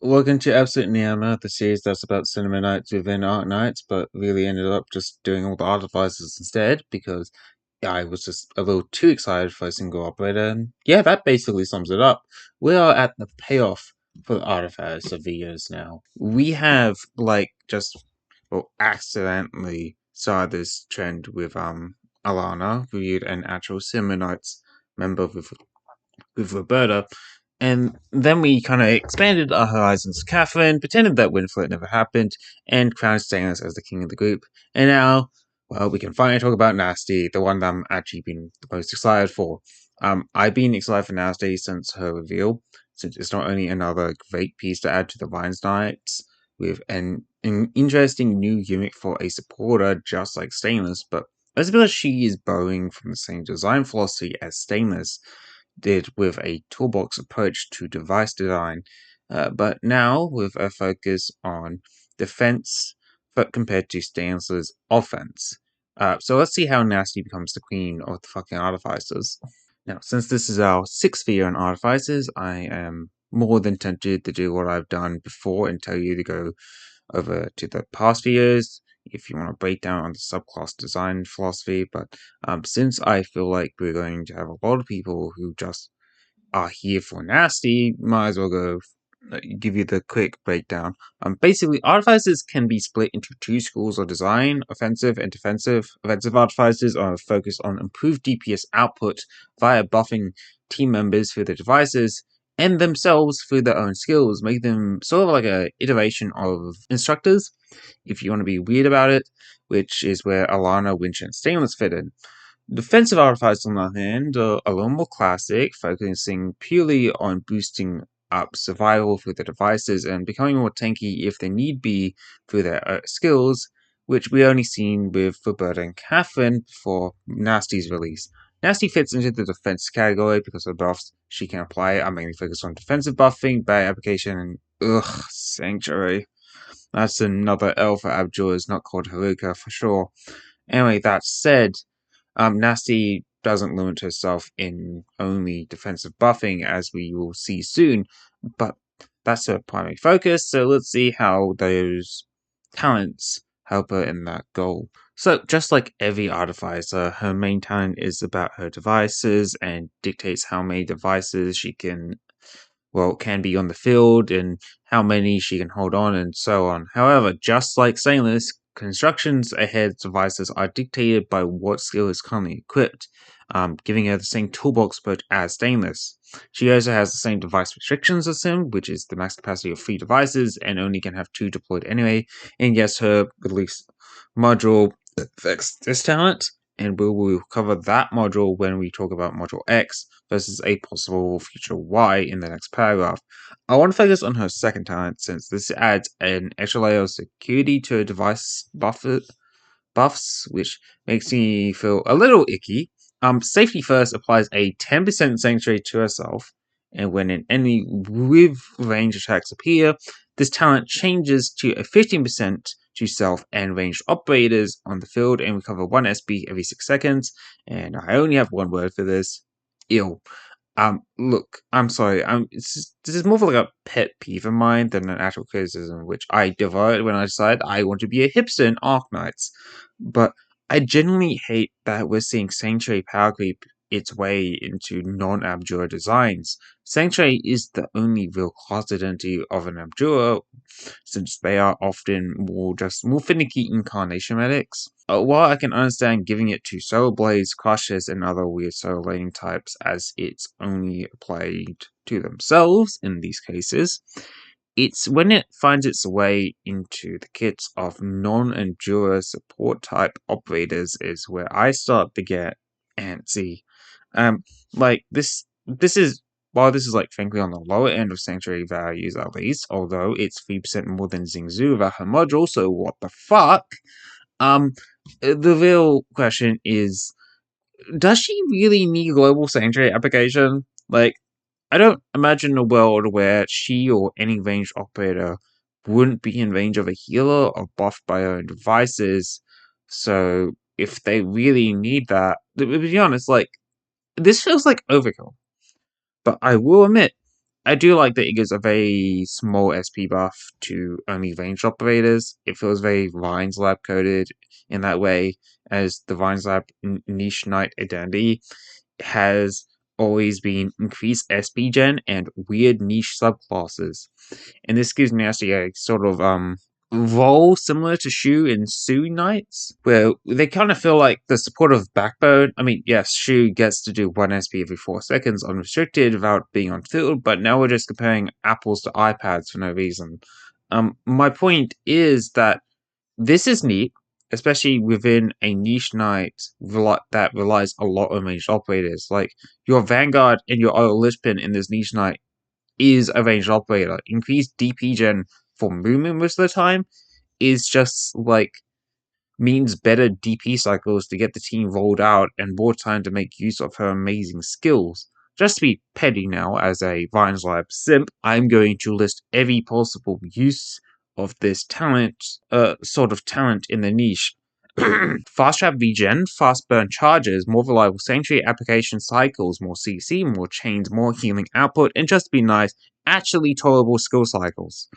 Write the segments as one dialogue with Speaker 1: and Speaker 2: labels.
Speaker 1: Welcome to Absolute Niyama, the series that's about cinema nights within art nights, but really ended up just doing all the artificers instead because I was just a little too excited for a single operator. And yeah, that basically sums it up. We are at the payoff for the artificers of the years now. We have accidentally started this trend with Alana, reviewed an actual cinema nights member with Roberta, and then we kind of expanded our horizons to Catherine, pretended that Winflet never happened, and crowned Stannis as the king of the group. And now, well, we can finally talk about Nasti, the one that I'm actually been the most excited for. I've been excited for Nasti since her reveal, since it's not only another great piece to add to the Rhinesknights, with an interesting new gimmick for a supporter just like Stainless, but that's because she is borrowing from the same design philosophy as Stainless did with a toolbox approach to device design, but now with a focus on defense but compared to Stanis's offense. So let's see how Nasty becomes the queen of the fucking artificers. Now, since this is our sixth video on artificers, I am more than tempted to do what I've done before and tell you to go over to the past videos if you want to break down on the subclass design philosophy, but since I feel like we're going to have a lot of people who just are here for Nasty, might as well go give you the quick breakdown. Basically, artificers can be split into two schools of design: offensive and defensive. Offensive artificers are focused on improved DPS output via buffing team members through their devices and themselves through their own skills, making them sort of like a iteration of instructors, if you want to be weird about it, which is where Alana, Winch, and Stainless fit in. Defensive artifacts, on the other hand, are a little more classic, focusing purely on boosting up survival through their devices and becoming more tanky if they need be through their skills, which we only seen with Roberta and Catherine before Nasty's release. Nasty fits into the defense category because of the buffs she can apply. I'm mainly focused on defensive buffing, barrier application, and Sanctuary. That's another L for Abjurers, not called Haruka for sure. Anyway, that said, Nasti doesn't limit herself in only defensive buffing, as we will see soon, but that's her primary focus, so let's see how those talents help her in that goal. So, just like every artificer, her main talent is about her devices and dictates how many devices she can be on the field and how many she can hold on and so on. However, just like Stainless, constructions ahead devices are dictated by what skill is currently equipped, giving her the same toolbox approach as Stainless. She also has the same device restrictions as him, which is the max capacity of 3 devices and only can have 2 deployed anyway, and yes, her release module affects this talent, and we will cover that module when we talk about module X versus a possible future Y in the next paragraph. I want to focus on her second talent since this adds an extra layer of security to her device buffs, which makes me feel a little icky. Safety First applies a 10% sanctuary to herself, and when an enemy with range attacks appear, this talent changes to a 15% to self and ranged operators on the field and recover 1 SP every 6 seconds. And I only have one word for this: ill. Look, I'm sorry. This is more of like a pet peeve of mine than an actual criticism, which I devoured when I decided I want to be a hipster in Arknights. But I genuinely hate that we're seeing Sanctuary power creep its way into non-Abjurer designs. Sanctuary is the only real class identity of an Abjurer, since they are often more finicky incarnation medics. While I can understand giving it to Solar Blades, Crushes, and other weird Solar Laning types as it's only applied to themselves in these cases, it's when it finds its way into the kits of non-Endura support type operators is where I start to get antsy. This is while this is frankly on the lower end of Sanctuary values at least, although it's 3% more than Xingzu without her module, so what the fuck? The real question is, does she really need global Sanctuary application? I don't imagine a world where she or any ranged operator wouldn't be in range of a healer or buffed by her own devices. So if they really need that, to be honest, this feels like overkill. But I will admit, I do like that it gives a very small SP buff to only ranged operators. It feels very Vines Lab coded in that way, as the Vines Lab niche knight identity has always been increased SP gen and weird niche subclasses. And this gives Nasti a sort of role similar to Shu in Sui Knights, where they kind of feel like the supportive backbone. I mean, yes, Shu gets to do 1 SP every 4 seconds unrestricted without being on field, but now we're just comparing apples to iPads for no reason. My point is that this is neat, especially within a niche knight that relies a lot on ranged operators. Like, your Vanguard and your Auto Lichpin in this niche knight is a ranged operator. Increased DP gen for movement most of the time is just like means better DP cycles to get the team rolled out and more time to make use of her amazing skills. Just to be petty now, as a Vines Lab simp, I'm going to list every possible use of this talent, sort of talent in the niche. Fast trap regen, fast burn charges, more reliable sanctuary application cycles, more CC, more chains, more healing output, and just to be nice, actually tolerable skill cycles.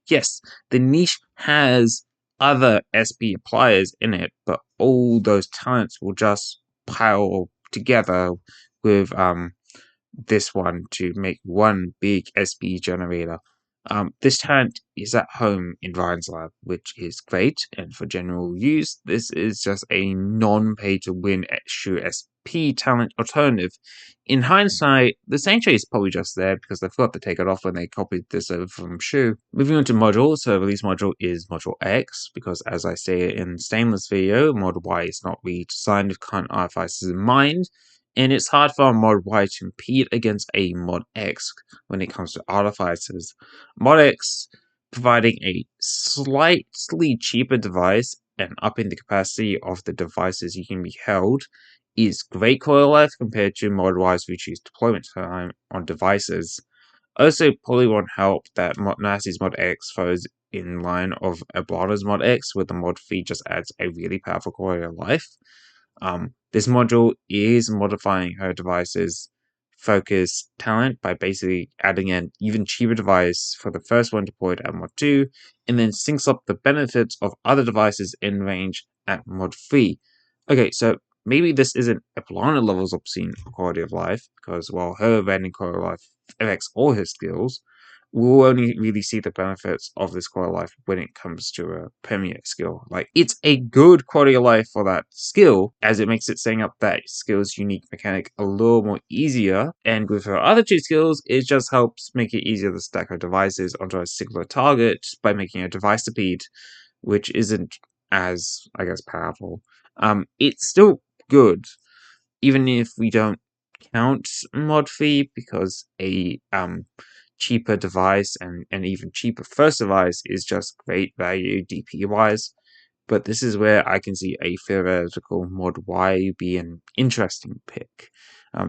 Speaker 1: Yes, the niche has other SP appliers in it, but all those talents will just pile together with this one to make one big SP generator. This talent is at home in Ryan's lab, which is great, and for general use, this is just a non-pay-to-win Shu SP talent alternative. In hindsight, the Sanctuary is probably just there because they forgot to take it off when they copied this over from Shu. Moving on to module, so release module is module X, because as I say in Stainless video, mod Y is not really designed with current artificers in mind, and it's hard for mod Y to compete against a mod X when it comes to artificers. Mod X, providing a slightly cheaper device and upping the capacity of the devices you can be held, is great quality of life compared to mod Y's reduced deployment time on devices. Also, probably won't help that Nasti's mod X follows in line of Ablana's mod X, where the mod fee just adds a really powerful quality of life. This module is modifying her device's focus talent by basically adding an even cheaper device for the first one deployed at mod 2, and then syncs up the benefits of other devices in range at mod 3. Okay, so maybe this isn't Eplana levels obscene quality of life, because while her random quality of life affects all her skills, we'll only really see the benefits of this quality of life when it comes to a premier skill. Like, it's a good quality of life for that skill, as it makes it setting up that skill's unique mechanic a little more easier, and with her other two skills, it just helps make it easier to stack her devices onto a singular target by making a device speed, which isn't as, I guess, powerful. It's still good, even if we don't count mod fee, because a cheaper device and an even cheaper first device is just great value DP wise. But this is where I can see a theoretical mod Y be an interesting pick.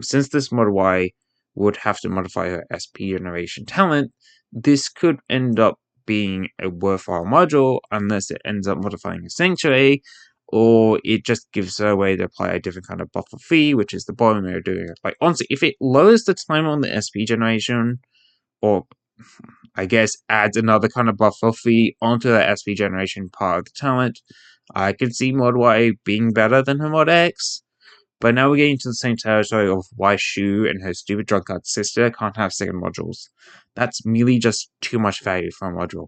Speaker 1: Since this mod Y would have to modify her SP generation talent, this could end up being a worthwhile module unless it ends up modifying a sanctuary, or it just gives her a way to apply a different kind of buffer fee, which is the bottom way of doing it. Like, honestly, if it lowers the time on the SP generation, or I guess adds another kind of buffer fee onto the SP generation part of the talent, I could see mod Y being better than her mod X. But now we're getting to the same territory of why Shu and her stupid drunkard sister can't have second modules. That's merely just too much value for a module.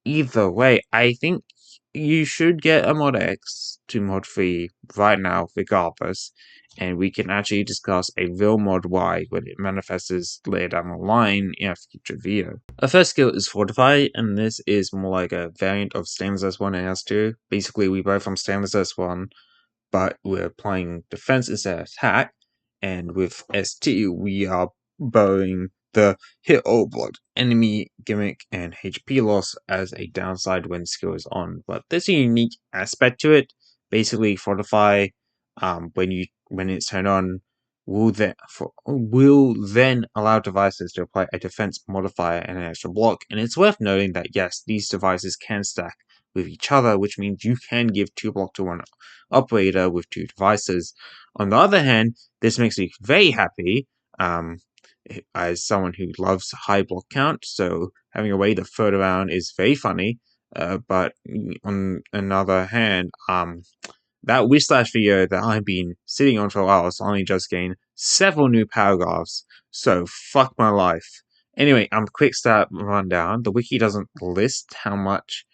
Speaker 1: Either way, I think you should get a mod X to mod 3 right now, regardless, and we can actually discuss a real mod Y when it manifests later down the line in a future video. Our first skill is Fortify, and this is more like a variant of Stainless S1 and S2. Basically, we go from Stainless S1, but we're playing defense instead of attack, and with ST we are borrowing the hit all blood enemy gimmick and HP loss as a downside when skill is on. But there's a unique aspect to it. Basically, Fortify, when it's turned on, will then allow devices to apply a defense modifier and an extra block. And it's worth noting that yes, these devices can stack with each other, which means you can give 2 block to one operator with 2 devices. On the other hand, this makes me very happy, as someone who loves high block count, so having a way to throw it around is very funny. But on another hand, that Whiplash video that I've been sitting on for a while has only just gained several new paragraphs, so fuck my life. Anyway, quick stat rundown. The wiki doesn't list how much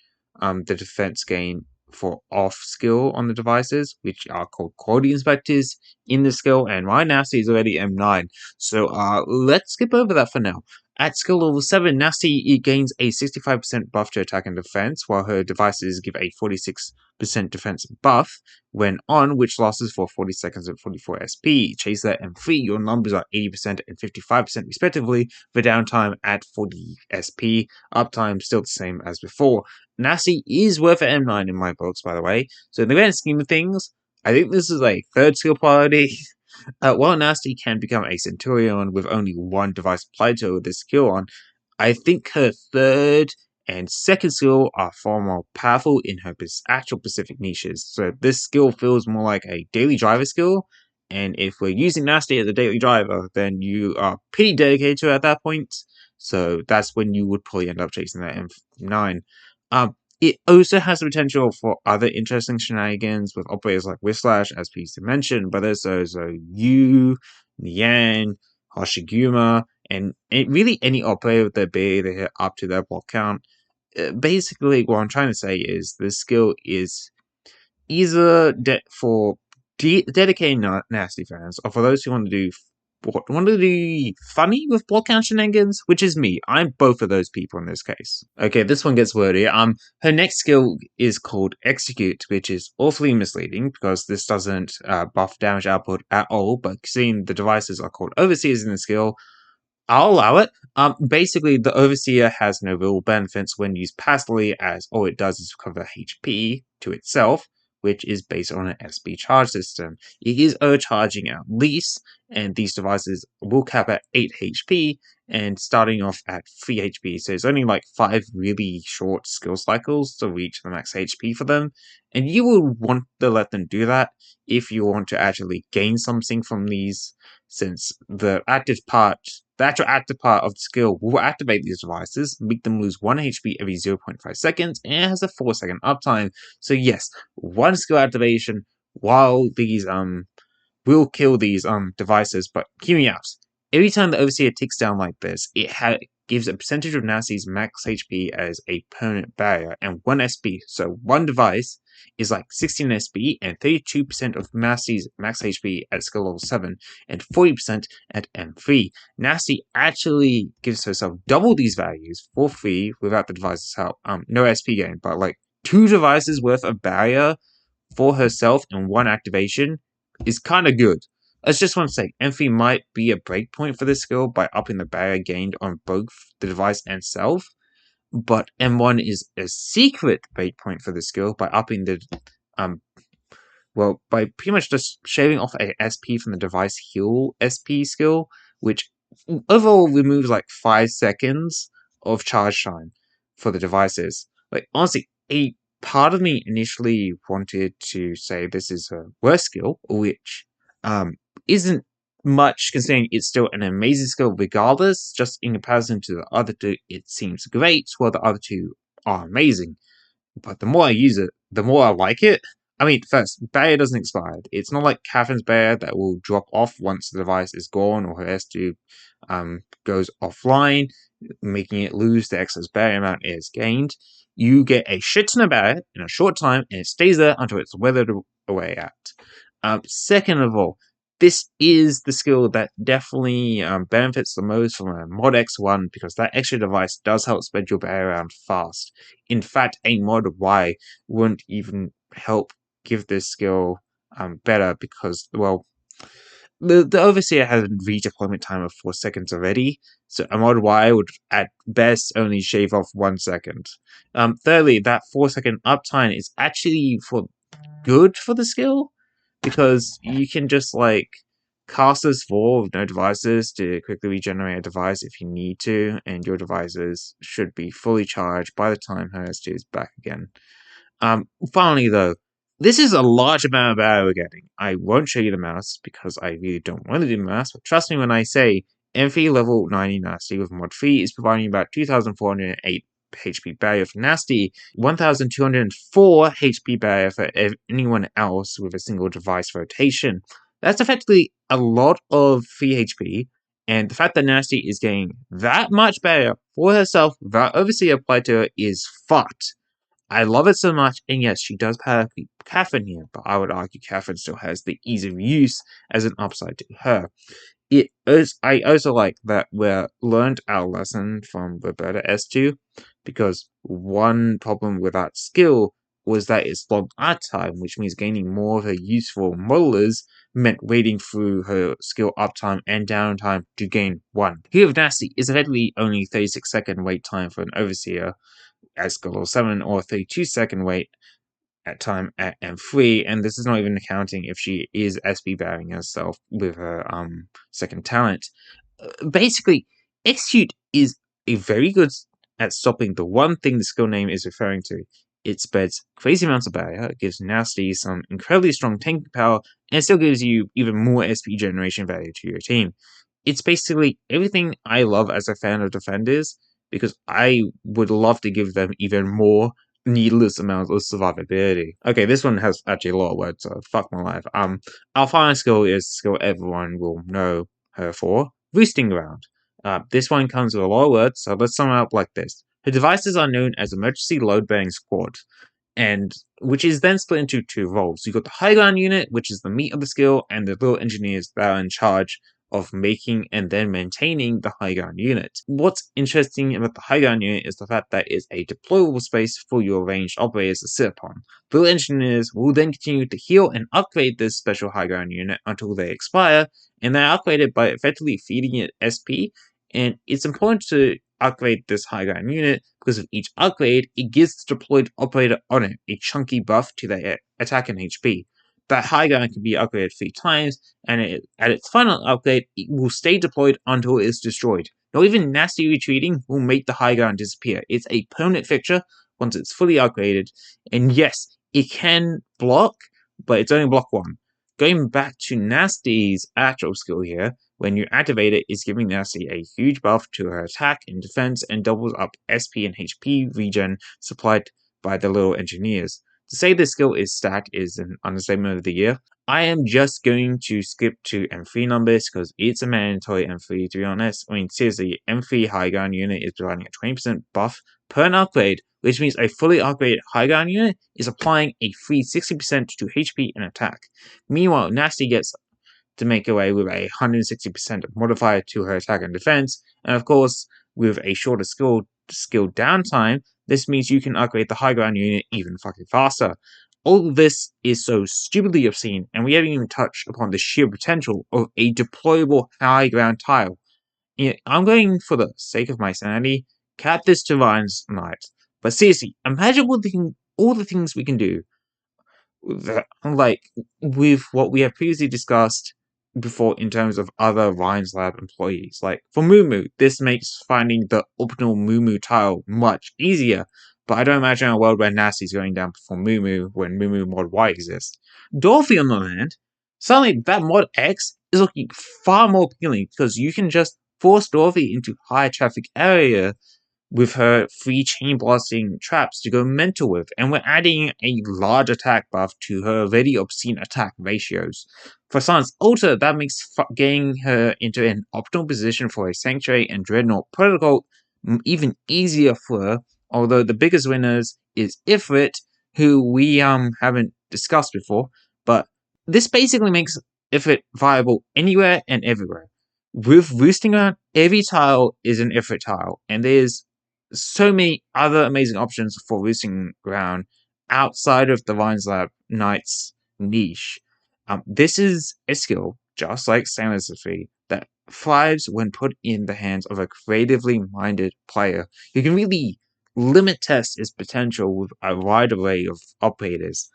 Speaker 1: the defense gain for off skill on the devices, which are called quality inspectors in the skill, and my Nasti is already M9. So let's skip over that for now. At skill level 7, Nasti it gains a 65% buff to attack and defense, while her devices give a 46% defense buff when on, which lasts for 40 seconds and 44 SP. Chaser and Free, your numbers are 80% and 55% respectively, for downtime at 40 SP, uptime still the same as before. Nasti is worth an M9 in my books, by the way, so in the grand scheme of things, I think this is a third skill priority. While Nasti can become a Centurion with only one device applied to this skill on, I think her third and second skill are far more powerful in her actual specific niches. So this skill feels more like a daily driver skill, and if we're using Nasti as a daily driver, then you are pretty dedicated to it at that point. So that's when you would probably end up chasing that M9. It also has the potential for other interesting shenanigans with operators like Whiplash, as previously mentioned, but there's also Yu, Nian, Hoshiguma, and really any operator with the ability to hit up to their block count. Basically, what I'm trying to say is this skill is either for dedicated Nasti fans, or for those who want to do funny with block count shenanigans, which is me. I'm both of those people in this case. Okay, this one gets wordy. Her next skill is called Execute, which is awfully misleading because this doesn't buff damage output at all. But seeing the devices are called Overseers in the skill, I'll allow it. Basically, the Overseer has no real benefits when used passively, as all it does is recover HP to itself, which is based on an SP charge system. It is overcharging at least, and these devices will cap at 8 HP, and starting off at 3 HP, so it's only like 5 really short skill cycles to reach the max HP for them, and you will want to let them do that if you want to actually gain something from these, since the actual active part of the skill will activate these devices, make them lose 1 HP every 0.5 seconds, and it has a 4-second uptime. So yes, one skill activation while these will kill these devices, but hear me out. Every time the Overseer ticks down like this, it gives a percentage of Nasti's max HP as a permanent barrier and 1 SP. So one device is like 16 SP and 32% of Nasti's max HP at skill level 7 and 40% at M3. Nasti actually gives herself double these values for free without the device's help. No SP gain, but like 2 devices worth of barrier for herself and 1 activation is kind of good. Let's just want to say, M3 might be a breakpoint for this skill by upping the barrier gained on both the device and self, but M1 is a secret breakpoint for this skill by upping the by pretty much just shaving off a SP from the device heal SP skill, which overall removes like 5 seconds of charge time for the devices. Like honestly, a part of me initially wanted to say this is a worse skill, which isn't much considering it's still an amazing skill regardless. Just in comparison to the other two, it seems great, while the other two are amazing. But the more I use it, the more I like it. I mean, first, barrier doesn't expire. It's not like Catherine's barrier that will drop off once the device is gone or her S2 goes offline, making it lose the excess barrier amount it has gained. You get a shit ton of barrier in a short time, and it stays there until it's weathered away at. Second of all, this is the skill that definitely benefits the most from a mod X1 because that extra device does help spread your barrier around fast. In fact, a mod Y wouldn't even help give this skill better because, well, the Overseer has a redeployment time of 4 seconds already, so a mod Y would at best only shave off 1 second. Thirdly, that 4-second uptime is actually good for the skill because you can just like cast this 4 with no devices to quickly regenerate a device if you need to, and your devices should be fully charged by the time her S2 is back again. Finally though, this is a large amount of barrier we're getting. I won't show you the mouse because I really don't want to do the mouse, but trust me when I say M3 level 90 Nasti with mod 3 is providing about 2,408 HP barrier for Nasti, 1,204 HP barrier for anyone else with a single device rotation. That's effectively a lot of free HP, and the fact that Nasti is getting that much barrier for herself without Overseer applied to her is fucked. I love it so much, and yes, she does have Catherine here, but I would argue Catherine still has the ease of use as an upside to her. I also like that we learned our lesson from Roberta S2, because one problem with that skill was that it's long art time, which means gaining more of her useful modelers meant waiting through her skill uptime and downtime to gain one. Here with Nasty is effectively only 36-second wait time for an Overseer at skill level 7 or 32-second wait at time at M3, and this is not even accounting if she is SB barring herself with her second talent. Basically, Execute is a very good at stopping the one thing the skill name is referring to. It spreads crazy amounts of barrier, it gives Nasty some incredibly strong tank power, and it still gives you even more SP generation value to your team. It's basically everything I love as a fan of defenders, because I would love to give them even more needless amounts of survivability. Okay, this one has actually a lot of words, so fuck my life. Our final skill is the skill everyone will know her for, Roosting Ground. This one comes with a lot of words, so let's sum it up like this. Her devices are known as Emergency Load Bearing Squad, and which is then split into two roles. You've got the High Ground Unit, which is the meat of the skill, and the little engineers that are in charge of making and then maintaining the high ground unit. What's interesting about the high ground unit is the fact that it's a deployable space for your ranged operators to sit upon. Little engineers will then continue to heal and upgrade this special high ground unit until they expire, and they're upgraded by effectively feeding it SP, and it's important to upgrade this high ground unit because of each upgrade, it gives the deployed operator on it a chunky buff to their attack and HP. That high ground can be upgraded 3 times, and at its final upgrade, it will stay deployed until it is destroyed. Not even nasty retreating will make the high ground disappear. It's a permanent fixture once it's fully upgraded, and yes, it can block, but it's only block 1. Going back to Nasty's actual skill here, when you activate it, it's giving Nasty a huge buff to her attack and defense and doubles up SP and HP regen supplied by the little engineers. To say this skill is stacked is an understatement of the year. I am just going to skip to M3 numbers because it's a mandatory M3 to be honest. I mean, seriously, M3 high ground unit is providing a 20% buff per an upgrade, which means a fully upgraded high ground unit is applying a free 60% to HP and attack. Meanwhile, Nasty gets to make away with a 160% modifier to her attack and defense, and of course, with a shorter skill downtime, this means you can upgrade the high ground unit even fucking faster. All of this is so stupidly obscene, and we haven't even touched upon the sheer potential of a deployable high ground tile. I'm going, for the sake of my sanity, cap this to Rhinesknights. But seriously, imagine all the things we can do like with what we have previously discussed before in terms of other Ryan's Lab employees. Like for Mumu, this makes finding the optimal Mumu tile much easier, but I don't imagine a world where Nasty's going down for Mumu when Mumu mod Y exists. Dorothy, on the other hand, suddenly that mod X is looking far more appealing because you can just force Dorothy into high traffic area with her free chain blasting traps to go mental with, and we're adding a large attack buff to her already obscene attack ratios. For Sans Alter, that makes getting her into an optimal position for a Sanctuary and Dreadnought protocol even easier for her, although the biggest winners is Ifrit, who we haven't discussed before, but this basically makes Ifrit viable anywhere and everywhere. With Roosting Ground, every tile is an Ifrit tile, and there's so many other amazing options for Roosting Ground outside of the Rhinesknights niche. This is a skill, just like Stainless Free, that thrives when put in the hands of a creatively minded player who can really limit test its potential with a wide array of operators.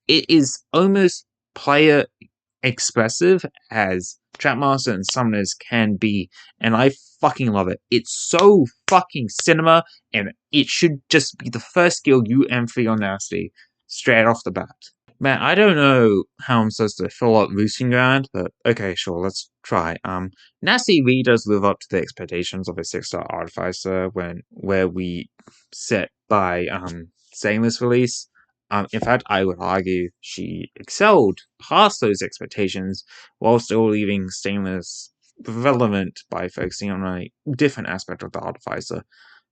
Speaker 1: It is almost player expressive as Trapmaster and Summoners can be, and I fucking love it. It's so fucking cinema, and it should just be the first skill you M3 on Nasty straight off the bat. Man, I don't know how I'm supposed to fill up Roosting Ground, but okay, sure, let's try. Nasti really does live up to the expectations of a 6-star artificer where we set by Stainless release. In fact, I would argue she excelled past those expectations while still leaving Stainless relevant by focusing on a different aspect of the artificer.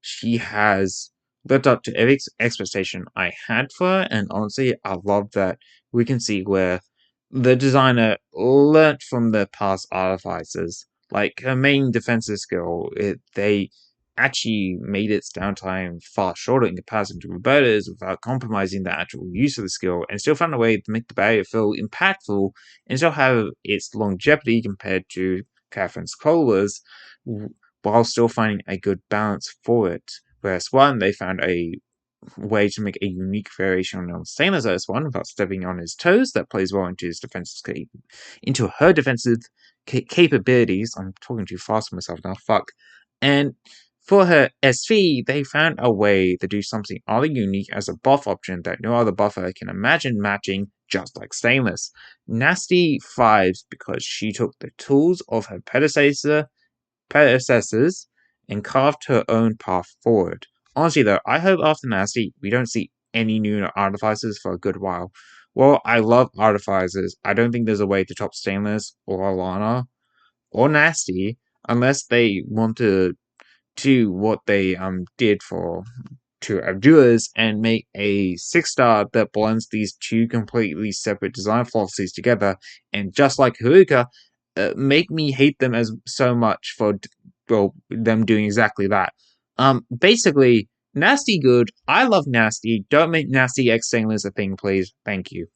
Speaker 1: She has lived up to every expectation I had for her, and honestly, I love that we can see where the designer learnt from the past artificers. Like her main defensive skill, they actually made its downtime far shorter in comparison to Roberta's without compromising the actual use of the skill, and still found a way to make the barrier feel impactful and still have its longevity compared to Catherine's Cola's, while still finding a good balance for it. Whereas one, they found a way to make a unique variation on Stainless S1 without stepping on his toes that plays well into his into her defensive capabilities. I'm talking too fast for myself now, fuck. And for her SV, they found a way to do something other unique as a buff option that no other buffer can imagine matching, just like Stainless. Nasti thrives because she took the tools of her predecessors and carved her own path forward. Honestly, though, I hope after Nasty we don't see any new artificers for a good while. Well, I love artificers. I don't think there's a way to top Stainless or Alana or Nasty unless they want to do what they did for to Abjurers and make a 6-star that blends these two completely separate design philosophies together, and just like Haruka, make me hate them as so much for them doing exactly that. Basically, Nasty good. I love Nasty. Don't make Nasty X Stainless a thing, please. Thank you.